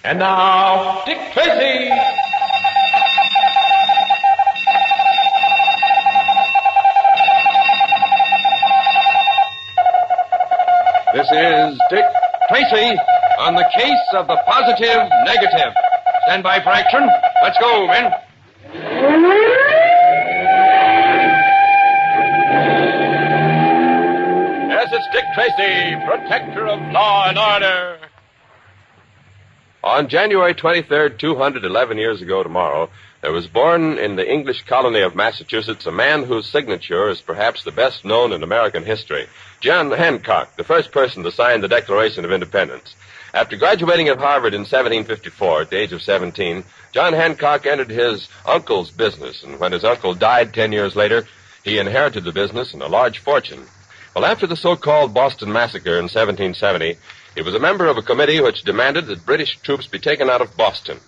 And now, Dick Tracy. This is Dick Tracy on the case of the positive negative. Stand by for action. Let's go, men. Yes, it's Dick Tracy, protector of law and order. On January 23rd, 211 years ago tomorrow, there was born in the English colony of Massachusetts a man whose signature is perhaps the best known in American history, John Hancock, the first person to sign the Declaration of Independence. After graduating at Harvard in 1754, at the age of 17, John Hancock entered his uncle's business, and when his uncle died 10 years later, he inherited the business and a large fortune. Well, after the so-called Boston Massacre in 1770, he was a member of a committee which demanded that British troops be taken out of Boston.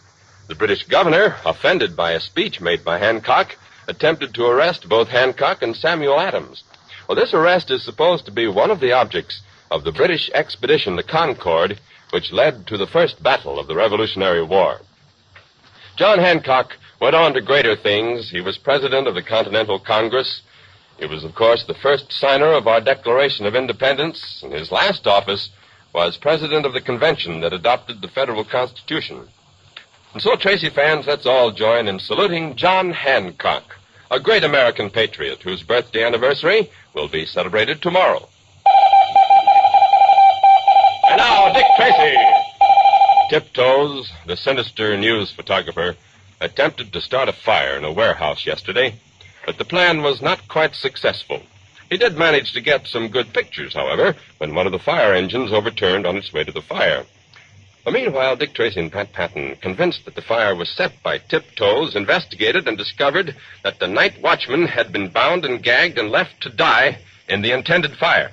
The British governor, offended by a speech made by Hancock, attempted to arrest both Hancock and Samuel Adams. Well, this arrest is supposed to be one of the objects of the British expedition, the Concord, which led to the first battle of the Revolutionary War. John Hancock went on to greater things. He was president of the Continental Congress. He was, of course, the first signer of our Declaration of Independence, and his last office was president of the convention that adopted the federal Constitution. And so, Tracy fans, let's all join in saluting John Hancock, a great American patriot whose birthday anniversary will be celebrated tomorrow. And now, Dick Tracy. Tiptoes, the sinister news photographer, attempted to start a fire in a warehouse yesterday, but the plan was not quite successful. He did manage to get some good pictures, however, when one of the fire engines overturned on its way to the fire. Well, meanwhile, Dick Tracy and Pat Patton, convinced that the fire was set by Tiptoes, investigated and discovered that the night watchman had been bound and gagged and left to die in the intended fire.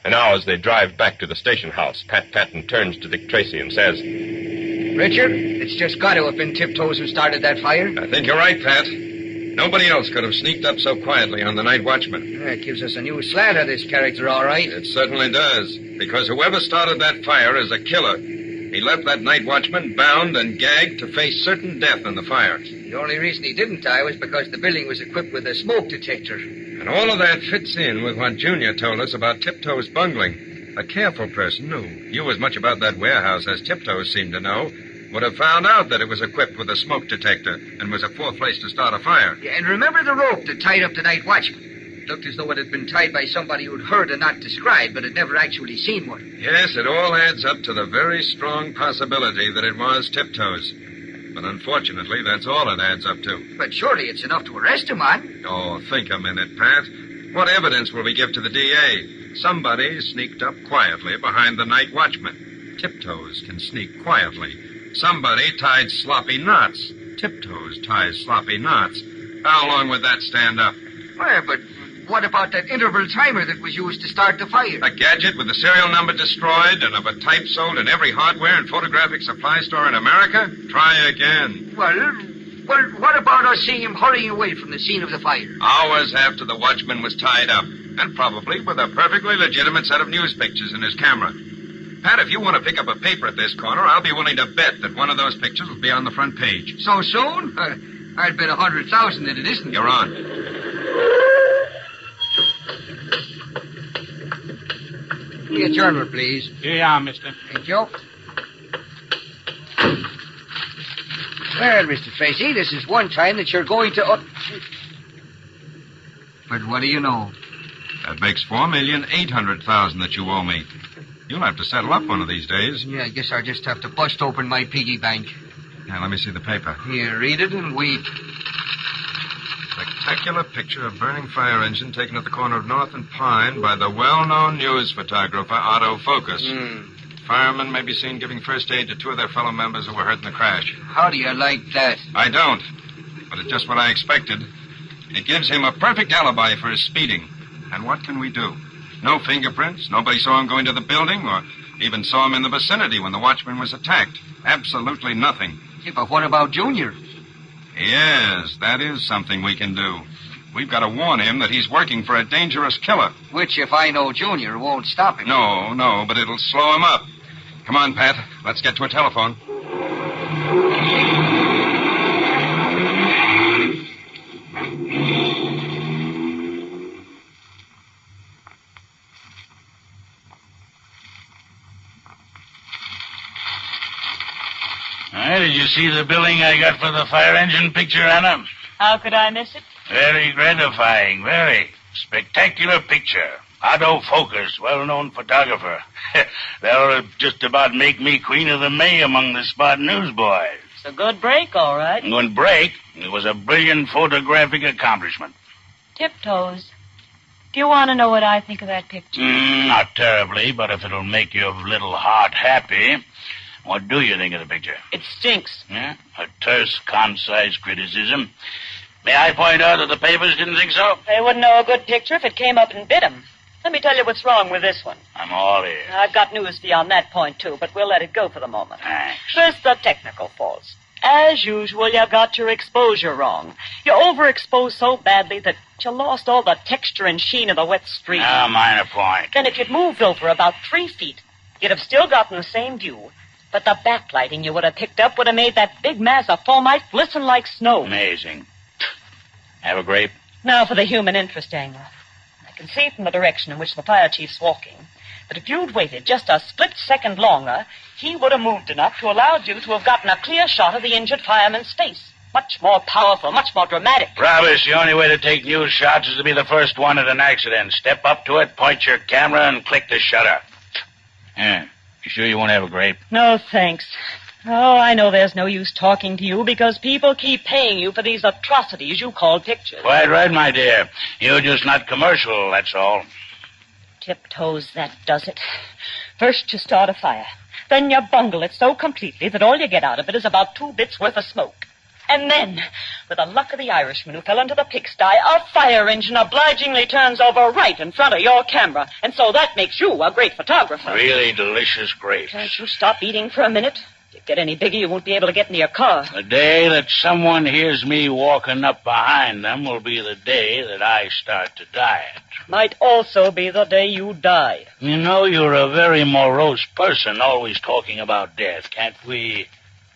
And now, as they drive back to the station house, Pat Patton turns to Dick Tracy and says, Richard, it's just got to have been Tiptoes who started that fire. I think you're right, Pat. Nobody else could have sneaked up so quietly on the night watchman. Yeah, it gives us a new slant of this character, all right. It certainly does, because whoever started that fire is a killer. He left that night watchman bound and gagged to face certain death in the fire. The only reason he didn't die was because the building was equipped with a smoke detector. And all of that fits in with what Junior told us about Tiptoes bungling. A careful person who knew as much about that warehouse as Tiptoes seemed to know would have found out that it was equipped with a smoke detector and was a poor place to start a fire. Yeah, and remember the rope that tied up the night watchman? It looked as though it had been tied by somebody who'd heard and not described, but had never actually seen one. Yes, it all adds up to the very strong possibility that it was Tiptoes. But unfortunately, that's all it adds up to. But surely it's enough to arrest him on. Oh, think a minute, Pat. What evidence will we give to the DA? Somebody sneaked up quietly behind the night watchman. Tiptoes can sneak quietly. Somebody tied sloppy knots. Tiptoes ties sloppy knots. How long would that stand up? Well, but what about that interval timer that was used to start the fire? A gadget with the serial number destroyed and of a type sold in every hardware and photographic supply store in America? Try again. Well, what about us seeing him hurrying away from the scene of the fire? Hours after the watchman was tied up, and probably with a perfectly legitimate set of news pictures in his camera. Pat, if you want to pick up a paper at this corner, I'll be willing to bet that one of those pictures will be on the front page. So soon? I'd bet 100,000 that it isn't. You're on. The adjournment, please. Here you are, mister. Thank you. Well, Mr. Tracy, this is one time that you're going to... But what do you know? That makes $4,800,000 that you owe me. You'll have to settle up one of these days. Yeah, I guess I'll just have to bust open my piggy bank. Now, let me see the paper. Here, read it and weep. Spectacular picture of burning fire engine taken at the corner of North and Pine by the well-known news photographer Otto Focus. Firemen may be seen giving first aid to two of their fellow members who were hurt in the crash. How do you like that? I don't, but it's just what I expected. It gives him a perfect alibi for his speeding. And what can we do? No fingerprints. Nobody saw him go into the building or even saw him in the vicinity when the watchman was attacked. Absolutely nothing. Yeah, but what about Junior? Yes, that is something we can do. We've got to warn him that he's working for a dangerous killer. Which, if I know Junior, won't stop him. No, but it'll slow him up. Come on, Pat. Let's get to a telephone. Did you see the billing I got for the fire engine picture, Anna? How could I miss it? Very gratifying, very. Spectacular picture. Otto Focus, well-known photographer. That'll just about make me Queen of the May among the spot newsboys. It's a good break, all right. Good break. It was a brilliant photographic accomplishment. Tiptoes. Do you want to know what I think of that picture? Not terribly, but if it'll make your little heart happy... What do you think of the picture? It stinks. Yeah? A terse, concise criticism. May I point out that the papers didn't think so? They wouldn't know a good picture if it came up and bit 'em. Let me tell you what's wrong with this one. I'm all ears. I've got news for you on that point, too, but we'll let it go for the moment. Thanks. First, the technical faults. As usual, you got your exposure wrong. You overexposed so badly that you lost all the texture and sheen of the wet streak. Ah, minor point. Then if you'd moved over about 3 feet, you'd have still gotten the same view. But the backlighting you would have picked up would have made that big mass of foamite glisten like snow. Amazing. Have a grape? Now for the human interest angle. I can see from the direction in which the fire chief's walking that if you'd waited just a split second longer, he would have moved enough to allow you to have gotten a clear shot of the injured fireman's face. Much more powerful, much more dramatic. Promise the only way to take news shots is to be the first one at an accident. Step up to it, point your camera, and click the shutter. Yeah. You sure you won't have a grape? No, thanks. Oh, I know there's no use talking to you because people keep paying you for these atrocities you call pictures. Quite right, my dear. You're just not commercial, that's all. Tiptoes, that does it. First you start a fire. Then you bungle it so completely that all you get out of it is about 2 bits worth of smoke. And then, with the luck of the Irishman who fell into the pigsty, a fire engine obligingly turns over right in front of your camera. And so that makes you a great photographer. Really delicious grapes. Can't you stop eating for a minute? If you get any bigger, you won't be able to get into your car. The day that someone hears me walking up behind them will be the day that I start to diet. Might also be the day you die. You know, you're a very morose person, always talking about death. Can't we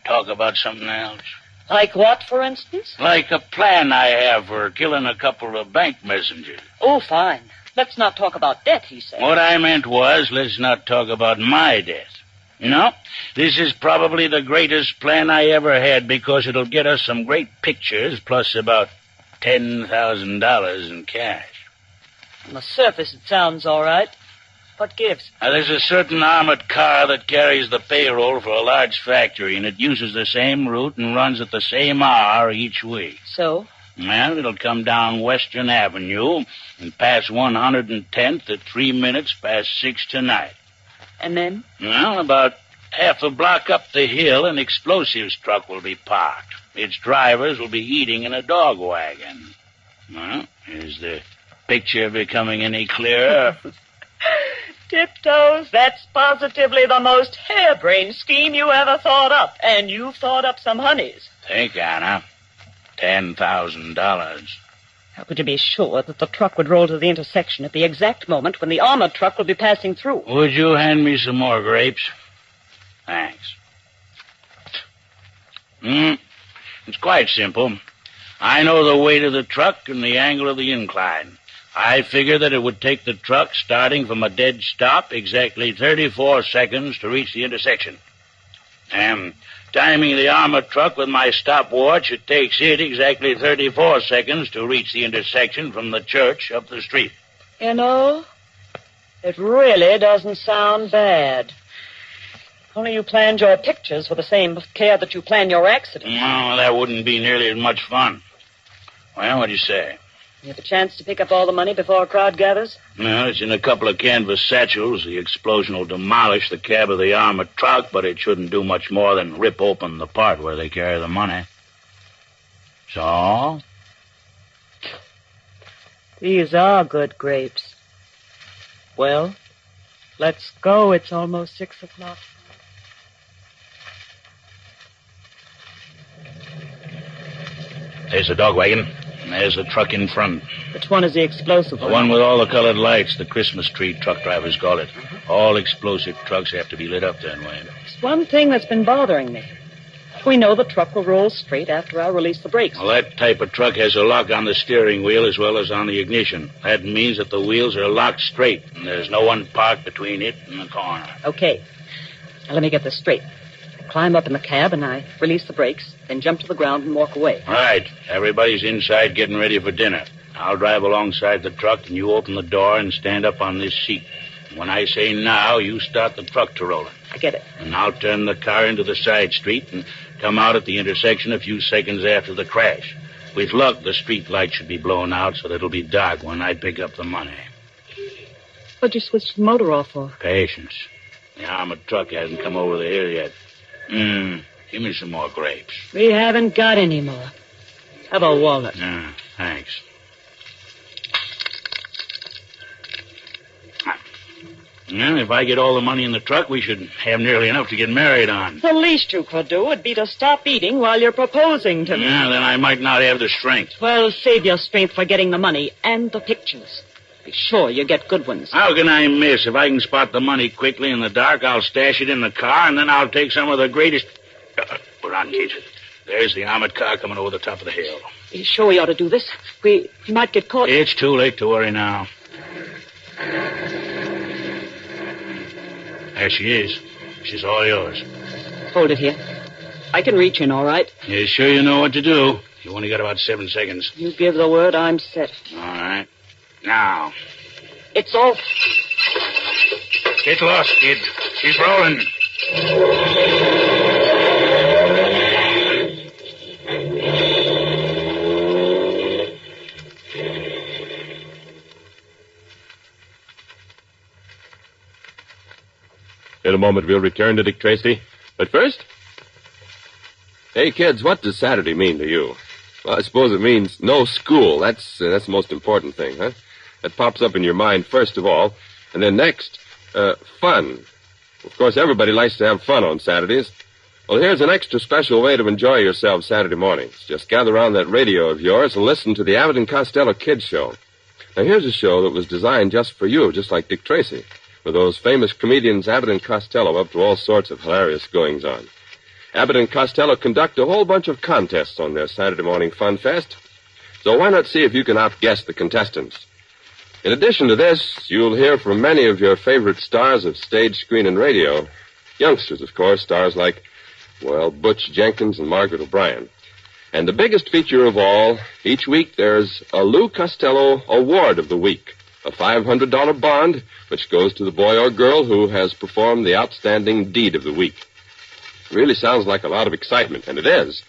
talk about something else? Like what, for instance? Like a plan I have for killing a couple of bank messengers. Oh, fine. Let's not talk about death, he said. What I meant was, let's not talk about my death. You know, this is probably the greatest plan I ever had because it'll get us some great pictures plus about $10,000 in cash. On the surface, it sounds all right. What gives? There's a certain armored car that carries the payroll for a large factory, and it uses the same route and runs at the same hour each week. So? Well, it'll come down Western Avenue and pass 110th at 3 minutes past 6 tonight. And then? Well, about half a block up the hill, an explosives truck will be parked. Its drivers will be eating in a dog wagon. Well, is the picture becoming any clearer? Tiptoes, that's positively the most harebrained scheme you ever thought up. And you've thought up some honeys. Think, Anna. $10,000. How could you be sure that the truck would roll to the intersection at the exact moment when the armored truck will be passing through? Would you hand me some more grapes? Thanks. It's quite simple. I know the weight of the truck and the angle of the incline. I figure that it would take the truck, starting from a dead stop, exactly 34 seconds to reach the intersection. Timing the armored truck with my stopwatch, it takes it exactly 34 seconds to reach the intersection from the church up the street. You know, it really doesn't sound bad. Only you planned your pictures with the same care that you plan your accidents. No, that wouldn't be nearly as much fun. Well, what do you say? You have a chance to pick up all the money before a crowd gathers? No, it's in a couple of canvas satchels. The explosion will demolish the cab of the armored truck, but it shouldn't do much more than rip open the part where they carry the money. So? These are good grapes. Well, let's go. It's almost 6 o'clock. There's the dog wagon. And there's the truck in front. Which one is the explosive The one with all the colored lights, the Christmas tree truck drivers call it. All explosive trucks have to be lit up that way. There's one thing that's been bothering me. We know the truck will roll straight after I release the brakes. Well, that type of truck has a lock on the steering wheel as well as on the ignition. That means that the wheels are locked straight, and there's no one parked between it and the corner. Okay. Now, let me get this straight. I climb up in the cab, and I release the brakes, then jump to the ground and walk away. All right. Everybody's inside getting ready for dinner. I'll drive alongside the truck, and you open the door and stand up on this seat. When I say now, you start the truck to rolling. I get it. And I'll turn the car into the side street and come out at the intersection a few seconds after the crash. With luck, the street light should be blown out so that it'll be dark when I pick up the money. What'd you switch the motor off for? Patience. The armored truck hasn't come over the hill yet. Give me some more grapes. We haven't got any more. Have a walnut. Thanks. Well, if I get all the money in the truck, we should have nearly enough to get married on. The least you could do would be to stop eating while you're proposing to me. Yeah, then I might not have the strength. Well, save your strength for getting the money and the pictures. Be sure you get good ones. How can I miss? If I can spot the money quickly in the dark, I'll stash it in the car, and then I'll take some of the greatest... We're on, kids. There's the armored car coming over the top of the hill. You sure we ought to do this? We might get caught. It's too late to worry now. There she is. She's all yours. Hold it here. I can reach in, all right? You sure you know what to do? You only got about 7 seconds. You give the word, I'm set. All right. Now. It's off. Get lost, kid. She's rolling. In a moment, we'll return to Dick Tracy. But first... Hey, kids, what does Saturday mean to you? Well, I suppose it means no school. That's the most important thing, huh? That pops up in your mind first of all. And then next, fun. Of course, everybody likes to have fun on Saturdays. Well, here's an extra special way to enjoy yourself Saturday mornings. Just gather around that radio of yours and listen to the Abbott and Costello Kids Show. Now, here's a show that was designed just for you, just like Dick Tracy, with those famous comedians Abbott and Costello up to all sorts of hilarious goings-on. Abbott and Costello conduct a whole bunch of contests on their Saturday morning fun fest. So why not see if you can outguess the contestants? In addition to this, you'll hear from many of your favorite stars of stage, screen, and radio. Youngsters, of course, stars like, well, Butch Jenkins and Margaret O'Brien. And the biggest feature of all, each week there's a Lou Costello Award of the Week, a $500 bond, which goes to the boy or girl who has performed the outstanding deed of the week. It really sounds like a lot of excitement, and it is.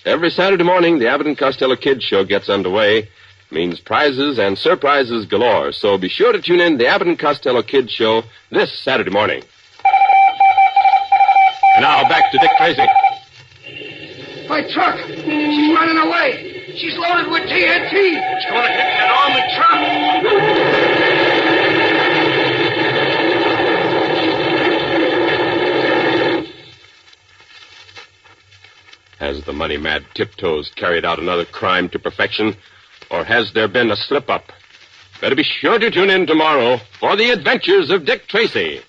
Every Saturday morning, the Abbott and Costello Kids Show gets underway. Means prizes and surprises galore, so be sure to tune in to the Abbott and Costello Kids Show this Saturday morning. Now, back to Dick Tracy. My truck! She's running away! She's loaded with TNT! It's going to hit an armored truck. Has the money-mad Tiptoes carried out another crime to perfection? Or has there been a slip-up? Better be sure to tune in tomorrow for the adventures of Dick Tracy.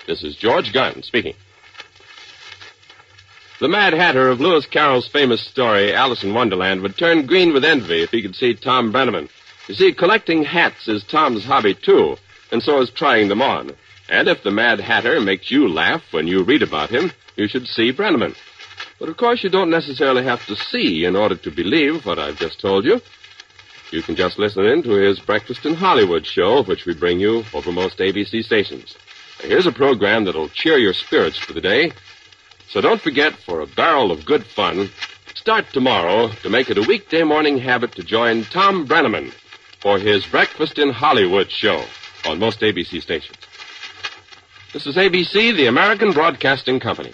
This is George Gunn speaking. The Mad Hatter of Lewis Carroll's famous story, Alice in Wonderland, would turn green with envy if he could see Tom Brenneman. You see, collecting hats is Tom's hobby, too, and so is trying them on. And if the Mad Hatter makes you laugh when you read about him, you should see Brenneman. But, of course, you don't necessarily have to see in order to believe what I've just told you. You can just listen in to his Breakfast in Hollywood show, which we bring you over most ABC stations. Now, here's a program that'll cheer your spirits for the day. So don't forget, for a barrel of good fun, start tomorrow to make it a weekday morning habit to join Tom Brenneman for his Breakfast in Hollywood show on most ABC stations. This is ABC, the American Broadcasting Company.